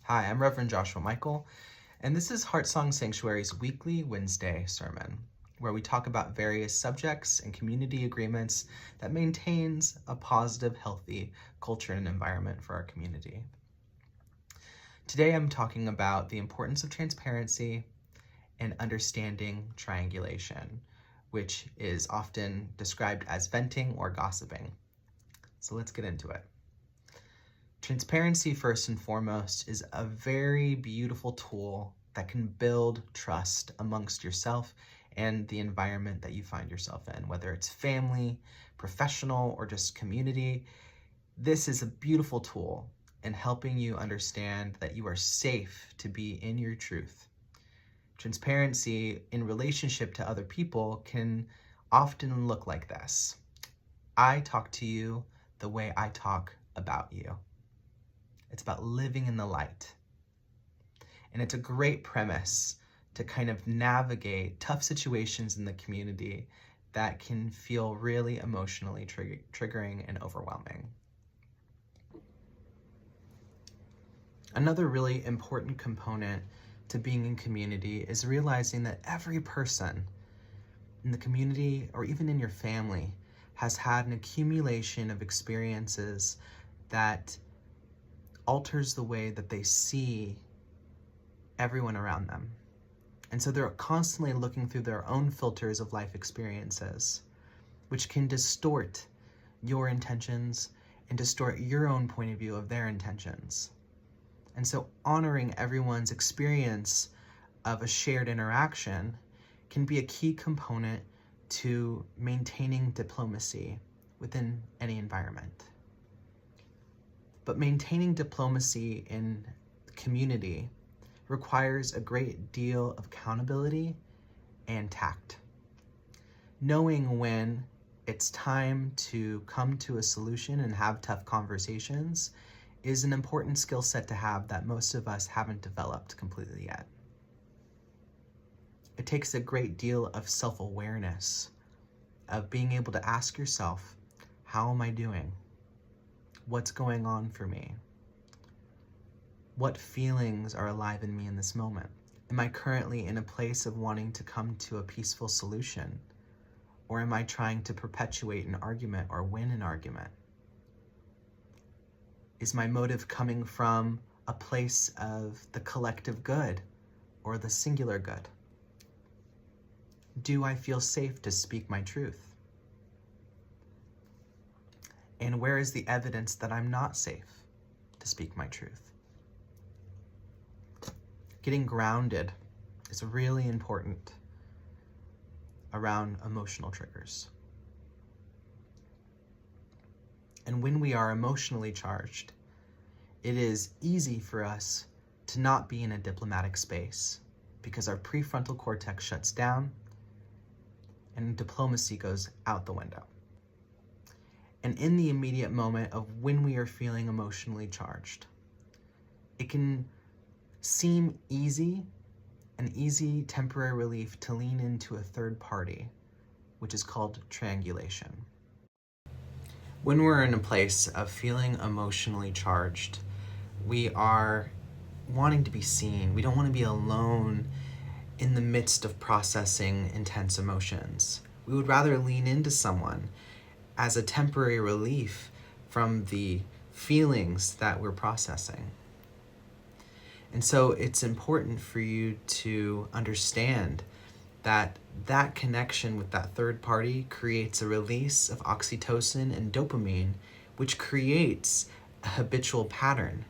Hi, I'm Reverend Joshua Michael, and this is Heartsong Sanctuary's weekly Wednesday sermon, where we talk about various subjects and community agreements that maintains a positive, healthy culture and environment for our community. Today I'm talking about the importance of transparency and understanding triangulation, which is often described as venting or gossiping. So let's get into it. Transparency, first and foremost, is a very beautiful tool that can build trust amongst yourself and the environment that you find yourself in, whether it's family, professional, or just community. This is a beautiful tool in helping you understand that you are safe to be in your truth. Transparency in relationship to other people can often look like this. I talk to you the way I talk about you. It's about living in the light. And it's a great premise to kind of navigate tough situations in the community that can feel really emotionally triggering and overwhelming. Another really important component to being in community is realizing that every person in the community or even in your family has had an accumulation of experiences that alters the way that they see everyone around them. And so they're constantly looking through their own filters of life experiences, which can distort your intentions and distort your own point of view of their intentions. And so honoring everyone's experience of a shared interaction can be a key component to maintaining diplomacy within any environment. But maintaining diplomacy in community requires a great deal of accountability and tact. Knowing when it's time to come to a solution and have tough conversations is an important skill set to have that most of us haven't developed completely yet. It takes a great deal of self-awareness, of being able to ask yourself, how am I doing? What's going on for me? What feelings are alive in me in this moment? Am I currently in a place of wanting to come to a peaceful solution? Or am I trying to perpetuate an argument or win an argument? Is my motive coming from a place of the collective good or the singular good? Do I feel safe to speak my truth? And where is the evidence that I'm not safe to speak my truth? Getting grounded is really important around emotional triggers. And when we are emotionally charged, it is easy for us to not be in a diplomatic space because our prefrontal cortex shuts down and diplomacy goes out the window. And in the immediate moment of when we are feeling emotionally charged, it can seem an easy temporary relief to lean into a third party, which is called triangulation. When we're in a place of feeling emotionally charged, we are wanting to be seen. We don't want to be alone in the midst of processing intense emotions. We would rather lean into someone as a temporary relief from the feelings that we're processing. And so it's important for you to understand that that connection with that third party creates a release of oxytocin and dopamine, which creates a habitual pattern.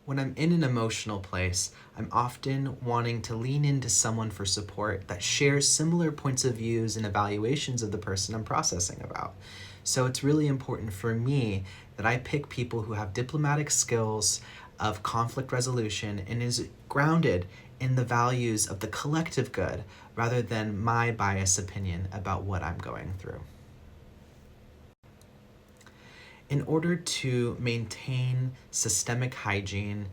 When I'm in an emotional place, I'm often wanting to lean into someone for support that shares similar points of views and evaluations of the person I'm processing about. So it's really important for me that I pick people who have diplomatic skills of conflict resolution and is grounded in the values of the collective good rather than my biased opinion about what I'm going through. In order to maintain systemic hygiene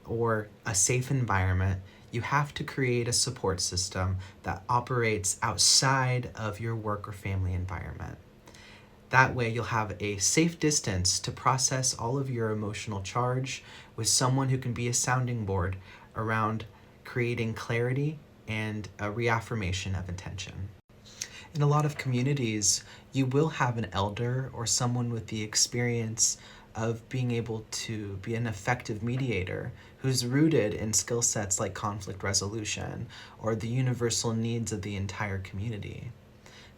or a safe environment, you have to create a support system that operates outside of your work or family environment. That way you'll have a safe distance to process all of your emotional charge with someone who can be a sounding board around creating clarity and a reaffirmation of intention. In a lot of communities, you will have an elder or someone with the experience of being able to be an effective mediator who's rooted in skill sets like conflict resolution or the universal needs of the entire community.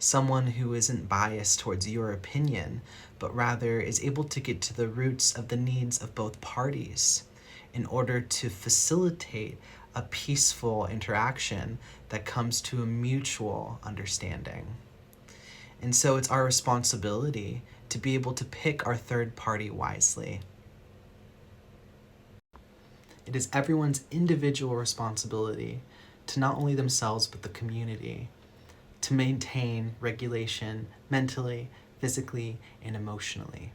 Someone who isn't biased towards your opinion, but rather is able to get to the roots of the needs of both parties in order to facilitate a peaceful interaction that comes to a mutual understanding. And so it's our responsibility to be able to pick our third party wisely. It is everyone's individual responsibility to not only themselves but the community to maintain regulation mentally, physically, and emotionally.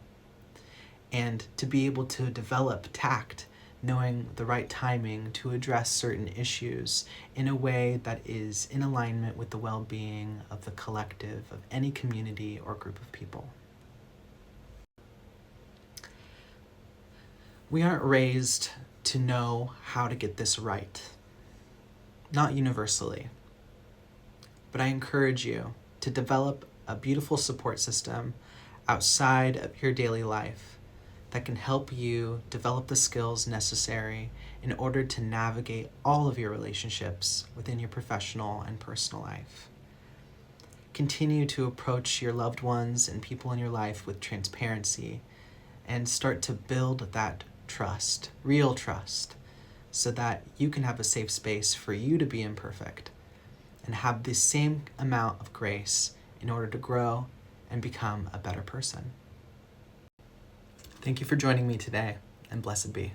And to be able to develop tact, knowing the right timing to address certain issues in a way that is in alignment with the well-being of the collective of any community or group of people. We aren't raised to know how to get this right, not universally. But I encourage you to develop a beautiful support system outside of your daily life that can help you develop the skills necessary in order to navigate all of your relationships within your professional and personal life. Continue to approach your loved ones and people in your life with transparency and start to build that trust, real trust, so that you can have a safe space for you to be imperfect and have the same amount of grace in order to grow and become a better person. Thank you for joining me today, and blessed be.